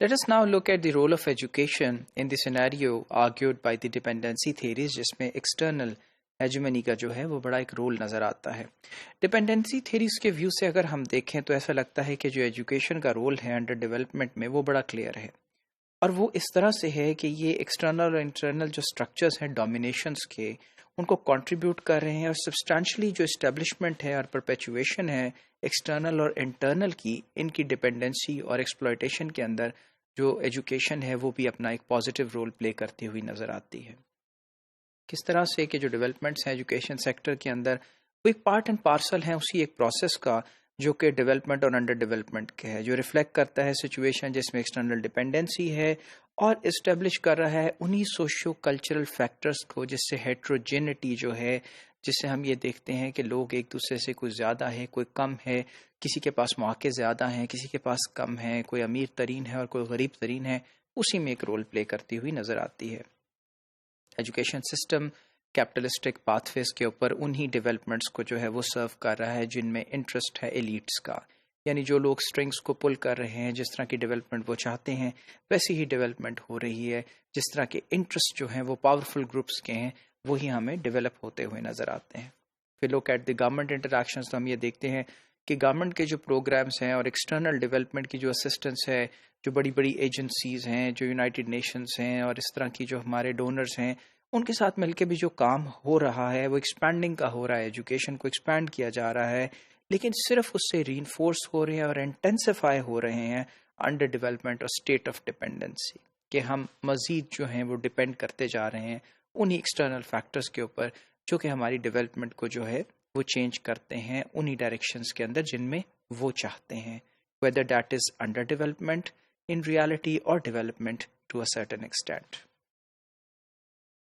Let us now look at the role of education in the scenario argued by the dependency theories جس میں external hegemony کا جو ہے وہ بڑا ایک رول نظر آتا ہے. ڈپینڈنسی تھیریز کے ویو سے اگر ہم دیکھیں تو ایسا لگتا ہے کہ جو ایجوکیشن کا رول ہے انڈر ڈیولپمنٹ میں وہ بڑا کلیئر ہے، اور وہ اس طرح سے ہے کہ یہ ایکسٹرنل اور انٹرنل جو سٹرکچرز ہیں ڈومینیشنز کے ان کو کنٹریبیوٹ کر رہے ہیں، اور سبسٹانشلی جو اسٹیبلشمنٹ ہے اور پرپیچویشن ہے ایکسٹرنل اور انٹرنل کی، ان کی ڈپینڈنسی اور ایکسپلائٹیشن کے اندر جو ایجوکیشن ہے وہ بھی اپنا ایک پازیٹیو رول پلے کرتی ہوئی نظر آتی ہے. کس طرح سے کہ جو ڈیولپمنٹس ہیں ایجوکیشن سیکٹر کے اندر وہ ایک پارٹ اینڈ پارسل ہیں اسی ایک پروسیس کا جو کہ ڈیولپمنٹ اور انڈر ڈیولپمنٹ کے ہے، جو ریفلیکٹ کرتا ہے سچویشن جس میں ایکسٹرنل ڈیپینڈنسی ہے اور اسٹیبلش کر رہا ہے انہی سوشو کلچرل فیکٹرز کو، جس سے ہیٹروجینٹی جو ہے، جس سے ہم یہ دیکھتے ہیں کہ لوگ ایک دوسرے سے کوئی زیادہ ہے کوئی کم ہے، کسی کے پاس مواقع زیادہ ہیں کسی کے پاس کم ہیں، کوئی امیر ترین ہے اور کوئی غریب ترین ہے، اسی میں ایک رول پلے کرتی ہوئی نظر آتی ہے. ایجوکیشن سسٹم کیپٹلسٹک پاتھ ویز کے اوپر انہی ڈیولپمنٹس کو جو ہے وہ سرو کر رہا ہے جن میں انٹرسٹ ہے ایلیٹس کا، یعنی جو لوگ سٹرنگز کو پل کر رہے ہیں، جس طرح کی ڈیولپمنٹ وہ چاہتے ہیں ویسی ہی ڈیولپمنٹ ہو رہی ہے، جس طرح کے انٹرسٹ جو ہیں وہ پاورفل گروپس کے ہیں وہی ہمیں ڈیولپ ہوتے ہوئے نظر آتے ہیں. پھر look at the government interactions تو ہم یہ دیکھتے ہیں کہ گورنمنٹ کے جو پروگرامز ہیں اور ایکسٹرنل ڈیولپمنٹ کی جو اسسٹنس ہے، جو بڑی بڑی ایجنسیز ہیں، جو یونائٹڈ نیشنز ہیں اور اس طرح کی جو ہمارے ڈونرز ہیں، ان کے ساتھ مل کے بھی جو کام ہو رہا ہے وہ ایکسپینڈنگ کا ہو رہا ہے، ایجوکیشن کو ایکسپینڈ کیا جا رہا ہے، لیکن صرف اس سے ری انفورس ہو رہے ہیں اور انٹینسیفائی ہو رہے ہیں انڈر ڈیولپمنٹ اور اسٹیٹ آف ڈیپینڈنسی، کہ ہم مزید جو ہیں وہ ڈیپینڈ کرتے جا رہے ہیں انہی ایکسٹرنل فیکٹرز کے اوپر جو کہ ہماری ڈیولپمنٹ کو جو ہے وہ چینج کرتے ہیں انہی ڈائریکشنز کے اندر جن میں وہ چاہتے ہیں، whether that is under development in reality or development to a certain extent.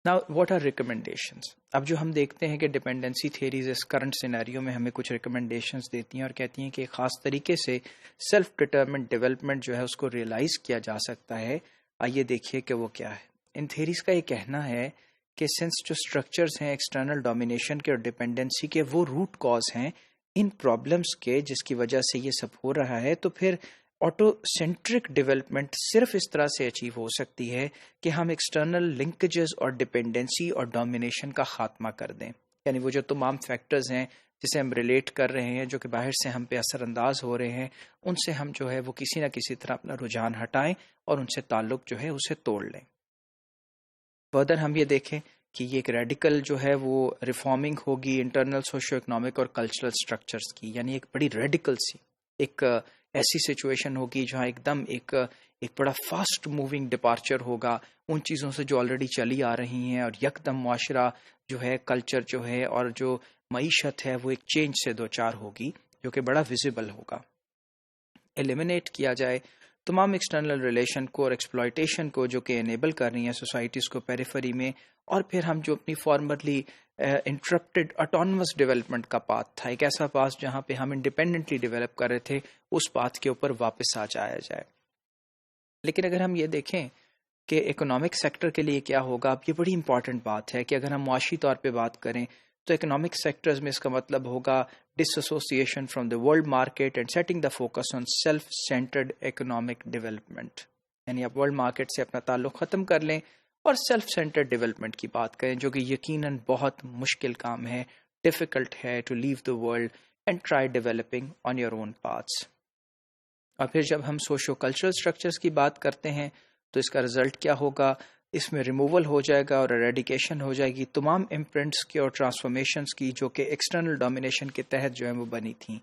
Now, what are recommendations? اب جو ہم دیکھتے ہیں کہ ڈیپینڈنسی تھیریز اس کرنٹ سینیریو میں ہمیں کچھ ریکمنڈیشنز دیتی ہیں اور کہتی ہیں کہ ایک خاص طریقے سے سیلف ڈٹرمنٹ ڈیولپمنٹ جو ہے اس کو ریئلائز کیا جا سکتا ہے. آئیے دیکھیے کہ وہ کیا ہے. ان تھیریز کا یہ کہنا ہے کہ سنس جو اسٹرکچرز ہیں ایکسٹرنل ڈومینیشن کے اور ڈیپینڈنسی کے وہ روٹ کاز ہیں ان پرابلمس کے جس کی وجہ سے یہ سب ہو رہا ہے، تو پھر آٹو سینٹرک ڈیولپمنٹ صرف اس طرح سے اچیو ہو سکتی ہے کہ ہم ایکسٹرنل لنکیجز اور ڈیپینڈنسی اور ڈومینیشن کا خاتمہ کر دیں. یعنی وہ جو تمام فیکٹرز ہیں جسے ہم ریلیٹ کر رہے ہیں، جو کہ باہر سے ہم پہ اثر انداز ہو رہے ہیں، ان سے ہم جو ہے وہ کسی نہ کسی طرح اپنا رجحان ہٹائیں اور ان سے تعلق جو ہے اسے توڑ لیں. فردر ہم یہ دیکھیں کہ یہ ایک ریڈیکل جو ہے وہ ریفارمنگ ہوگی انٹرنل سوشو اکنامک اور کلچرل سٹرکچرز کی، یعنی ایک بڑی ریڈیکل سی ایک ایسی سچویشن ہوگی جہاں ایک دم ایک بڑا فاسٹ موونگ ڈپارچر ہوگا ان چیزوں سے جو آلریڈی چلی آ رہی ہیں، اور یک دم معاشرہ جو ہے، کلچر جو ہے اور جو معیشت ہے وہ ایک چینج سے دوچار ہوگی جو کہ بڑا ویزیبل ہوگا. ایلیمینیٹ کیا جائے تمام ایکسٹرنل ریلیشن کو اور ایکسپلائٹیشن کو جو کہ انیبل کر رہی ہیں سوسائٹیز کو پیریفری میں، اور پھر ہم جو اپنی فارمرلی انٹرپٹڈ اٹانومس ڈیولپمنٹ کا پاتھ تھا، ایک ایسا پاتھ جہاں پہ ہم انڈیپینڈنٹلی ڈیولپ کر رہے تھے، اس پاتھ کے اوپر واپس آ جایا جائے. لیکن اگر ہم یہ دیکھیں کہ اکنامک سیکٹر کے لیے کیا ہوگا، اب یہ بڑی امپورٹنٹ بات ہے کہ اگر ہم معاشی طور پہ بات کریں تو اکنامک سیکٹرز میں اس کا مطلب ہوگا disassociation from the world market and setting the focus on self centred economic development. یعنی آپ ورلڈ مارکیٹ سے اپنا تعلق ختم کر لیں اور سیلف سینٹرڈ ڈیولپمنٹ کی بات کریں، جو کہ یقیناً بہت مشکل کام ہے، ڈیفیکلٹ ہے to leave the world and try developing on your own paths. اور پھر جب ہم سوشو کلچرل اسٹرکچرز کی بات کرتے ہیں تو اس کا رزلٹ کیا ہوگا، اس میں ریموول ہو جائے گا اور ایریڈیکیشن ہو جائے گی تمام امپرنٹس کی اور ٹرانسفارمیشنز کی جو کہ ایکسٹرنل ڈومینیشن کے تحت جو ہیں وہ بنی تھیں،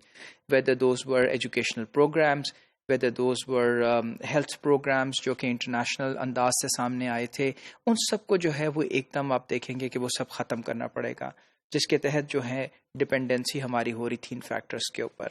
whether those were educational programs, whether those were health programs جو کہ انٹرنیشنل انداز سے سامنے آئے تھے، ان سب کو جو ہے وہ ایک دم آپ دیکھیں گے کہ وہ سب ختم کرنا پڑے گا، جس کے تحت جو ہے ڈپینڈنسی ہماری ہو رہی تھی ان فیکٹرز کے اوپر.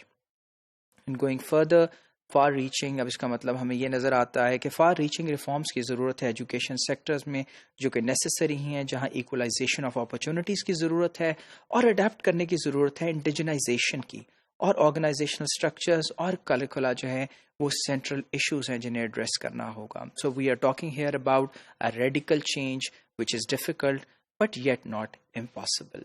گوئنگ فردر فار ریچنگ، اب اس کا مطلب ہمیں یہ نظر آتا ہے کہ فار ریچنگ ریفارمز کی ضرورت ہے ایجوکیشن سیکٹرز میں جو کہ نیسسری ہیں، جہاں ایکولائزیشن آف اپرچونٹیز کی ضرورت ہے اور اڈیپٹ کرنے کی ضرورت ہے انڈیجنائزیشن کی، اور آرگنائزیشنل اسٹرکچرز اور کریکولا جو ہے وہ سینٹرل ایشوز ہیں جنہیں ایڈریس کرنا ہوگا. So we are talking here about a radical change which is difficult but yet not impossible.